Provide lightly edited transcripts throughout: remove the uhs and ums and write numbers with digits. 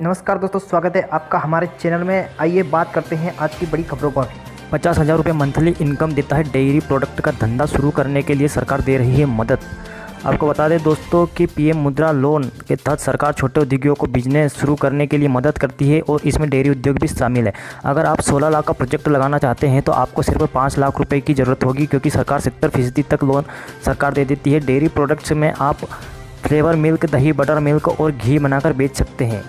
नमस्कार दोस्तों, स्वागत है आपका हमारे चैनल में। आइए बात करते हैं आज की बड़ी खबरों पर। 50,000 रुपये मंथली इनकम देता है डेयरी प्रोडक्ट का धंधा शुरू करने के लिए सरकार दे रही है मदद। आपको बता दें दोस्तों कि पीएम मुद्रा लोन के तहत सरकार छोटे उद्योगियों को बिजनेस शुरू करने के लिए मदद करती है और इसमें डेयरी उद्योग भी शामिल है। अगर आप 16 लाख का प्रोजेक्ट लगाना चाहते हैं तो आपको सिर्फ 5 लाख रुपए की ज़रूरत होगी, क्योंकि सरकार 70% तक लोन सरकार दे देती है। डेयरी प्रोडक्ट्स में आप फ्लेवर मिल्क, दही, बटर मिल्क और घी बनाकर बेच सकते हैं।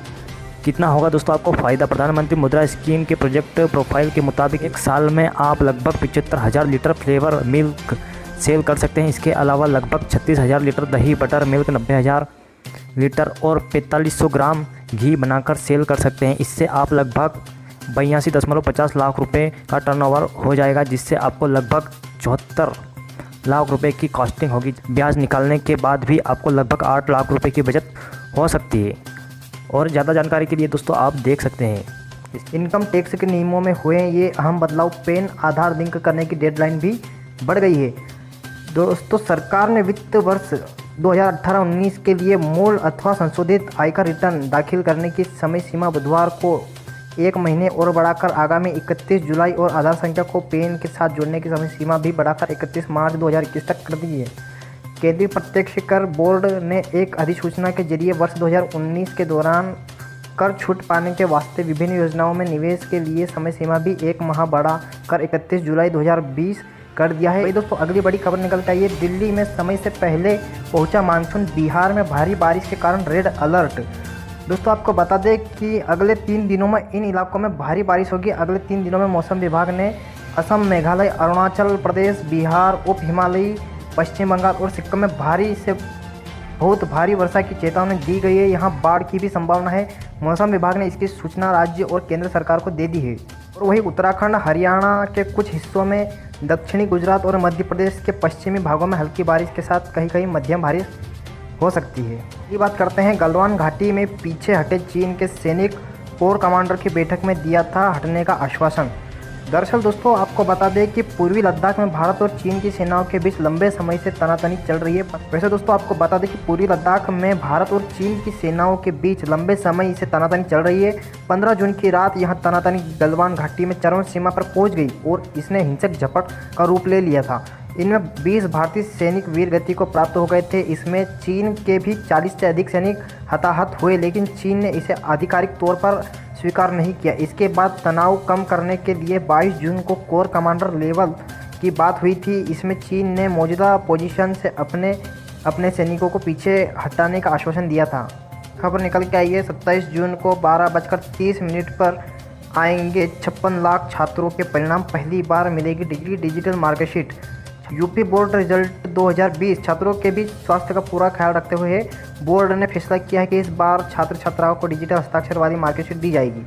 कितना होगा दोस्तों आपको फ़ायदा? प्रधानमंत्री मुद्रा स्कीम के प्रोजेक्ट प्रोफाइल के मुताबिक एक साल में आप लगभग 75,000 लीटर फ्लेवर मिल्क सेल कर सकते हैं। इसके अलावा लगभग 36,000 लीटर दही, बटर मिल्क, 90,000 लीटर और 4500 ग्राम घी बनाकर सेल कर सकते हैं। इससे आप लगभग 82.50 लाख रुपए का टर्नओवर हो जाएगा, जिससे आपको लगभग 74 लाख रुपए की कॉस्टिंग होगी। ब्याज निकालने के बाद भी आपको लगभग 8 लाख रुपए की बचत हो सकती है। और ज़्यादा जानकारी के लिए दोस्तों आप देख सकते हैं। इनकम टैक्स के नियमों में हुए ये अहम बदलाव। पैन आधार लिंक करने की डेडलाइन भी बढ़ गई है। दोस्तों, सरकार ने वित्त वर्ष 2018-19 के लिए मूल अथवा संशोधित आयकर रिटर्न दाखिल करने की समय सीमा बुधवार को 1 महीने और बढ़ाकर आगामी 31 जुलाई और आधार संख्या को पैन के साथ जोड़ने की समय सीमा भी बढ़ाकर 31 मार्च 2021 तक कर दी है। केंद्रीय प्रत्यक्ष कर बोर्ड ने एक अधिसूचना के जरिए वर्ष 2019 के दौरान कर छूट पाने के वास्ते विभिन्न योजनाओं में निवेश के लिए समय सीमा भी 1 माह बढ़ा कर 31 जुलाई 2020 कर दिया है। भाई दोस्तों, अगली बड़ी खबर निकल के आई है। दिल्ली में समय से पहले पहुंचा मानसून, बिहार में भारी बारिश के कारण रेड अलर्ट। दोस्तों, आपको बता दें कि अगले 3 दिनों में इन इलाकों में भारी बारिश होगी। अगले 3 दिनों में मौसम विभाग ने असम, मेघालय, अरुणाचल प्रदेश, बिहार, उप हिमालयी, पश्चिम बंगाल और सिक्किम में भारी से बहुत भारी वर्षा की चेतावनी दी गई है। यहाँ बाढ़ की भी संभावना है। मौसम विभाग ने इसकी सूचना राज्य और केंद्र सरकार को दे दी है। और वहीं उत्तराखंड, हरियाणा के कुछ हिस्सों में, दक्षिणी गुजरात और मध्य प्रदेश के पश्चिमी भागों में हल्की बारिश के साथ कहीं कहीं मध्यम बारिश हो सकती है। ये बात करते हैं गलवान घाटी में पीछे हटे चीन के सैनिक कोर कमांडर की बैठक में दिया था हटने का आश्वासन। दरअसल दोस्तों, आपको बता दें कि पूर्वी लद्दाख में भारत और चीन की सेनाओं के बीच लंबे समय से तनातनी चल रही है। वैसे दोस्तों, आपको बता दें कि पूर्वी लद्दाख में भारत और चीन की सेनाओं के बीच लंबे समय से तनातनी चल रही है। 15 जून की रात यहां तनातनी गलवान घाटी में चरम सीमा पर पहुंच गई और इसने हिंसक झपट का रूप ले लिया था। इनमें 20 भारतीय सैनिक वीरगति को प्राप्त हो गए थे। इसमें चीन के भी 40 से अधिक सैनिक हताहत हुए, लेकिन चीन ने इसे आधिकारिक तौर पर स्वीकार नहीं किया। इसके बाद तनाव कम करने के लिए 22 जून को कोर कमांडर लेवल की बात हुई थी। इसमें चीन ने मौजूदा पोजीशन से अपने सैनिकों को पीछे हटाने का आश्वासन दिया था। खबर निकल के आई है 27 जून को 12:30 पर आएंगे 56 लाख छात्रों के परिणाम। पहली बार मिलेगी degree digital marksheet. UP board result 2020 छात्रों के बीच स्वास्थ्य का पूरा ख्याल रखते हुए बोर्ड ने फैसला किया है कि इस बार छात्र छात्राओं को डिजिटल हस्ताक्षर वाली मार्कशीट दी जाएगी।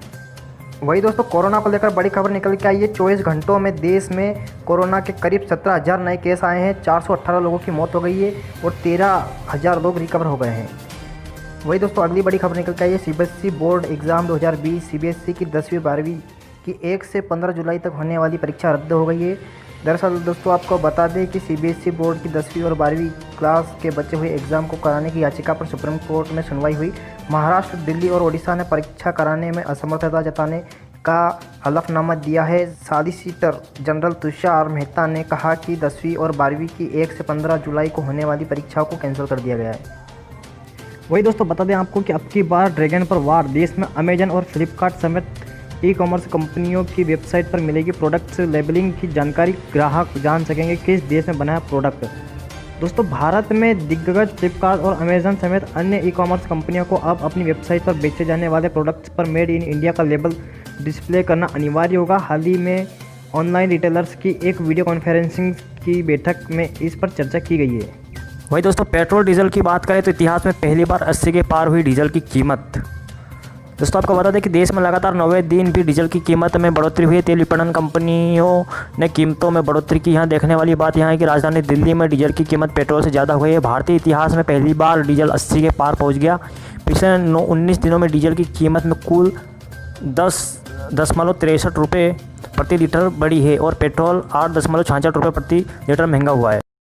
वही दोस्तों, कोरोना को लेकर बड़ी खबर निकल के आई है। 24 घंटों में देश में कोरोना के करीब 17,000 नए केस आए हैं। 418 लोगों की मौत हो गई है और 13,000 लोग रिकवर हो गए हैं। वही दोस्तों, अगली बड़ी खबर निकल के आई है। सीबीएसई बोर्ड एग्ज़ाम 2020 सीबीएसई की 10वीं 12वीं की 1 से 15 जुलाई तक होने वाली परीक्षा रद्द हो गई है। दरअसल दोस्तों, आपको बता दें कि सीबीएसई बोर्ड की 10वीं और 12वीं क्लास के बचे हुए एग्ज़ाम को कराने की याचिका पर सुप्रीम कोर्ट में सुनवाई हुई। महाराष्ट्र, दिल्ली और ओडिशा ने परीक्षा कराने में असमर्थता जताने का हलफनामा दिया है। सॉलिसिटर जनरल तुषार मेहता ने कहा कि 10वीं और 12वीं की 1 से 15 जुलाई को होने वाली परीक्षाओं को कैंसिल कर दिया गया है। वही दोस्तों, बता दें आपको कि अब की बार ड्रैगन पर वार। देश में अमेजन और फ्लिपकार्ट समेत ई कॉमर्स कंपनियों की वेबसाइट पर मिलेगी प्रोडक्ट्स लेबलिंग की जानकारी। ग्राहक जान सकेंगे किस देश में बना है प्रोडक्ट। दोस्तों, भारत में दिग्गज फ्लिपकार्ट और अमेजन समेत अन्य ई कॉमर्स कंपनियों को अब अपनी वेबसाइट पर बेचे जाने वाले प्रोडक्ट्स पर मेड इन इंडिया का लेबल डिस्प्ले करना अनिवार्य होगा। हाल ही में ऑनलाइन रिटेलर्स की एक वीडियो कॉन्फ्रेंसिंग की बैठक में इस पर चर्चा की गई है। वही दोस्तों, पेट्रोल डीजल की बात करें तो इतिहास में पहली बार 80 के पार हुई डीजल की कीमत। दोस्तों, आपको बता दें कि देश में लगातार 9वें दिन भी डीजल की कीमत में बढ़ोतरी हुई है। तेल विपणन कंपनियों ने कीमतों में बढ़ोतरी की। यहाँ देखने वाली बात यहाँ है कि राजधानी दिल्ली में डीजल की कीमत पेट्रोल से ज़्यादा हुई है। भारतीय इतिहास में पहली बार डीजल 80 के पार पहुँच गया। पिछले 19 दिनों में डीजल की कीमत में कुल 10.63 रुपये प्रति लीटर बढ़ी है और पेट्रोल 8.66 रुपये प्रति लीटर महंगा हुआ है।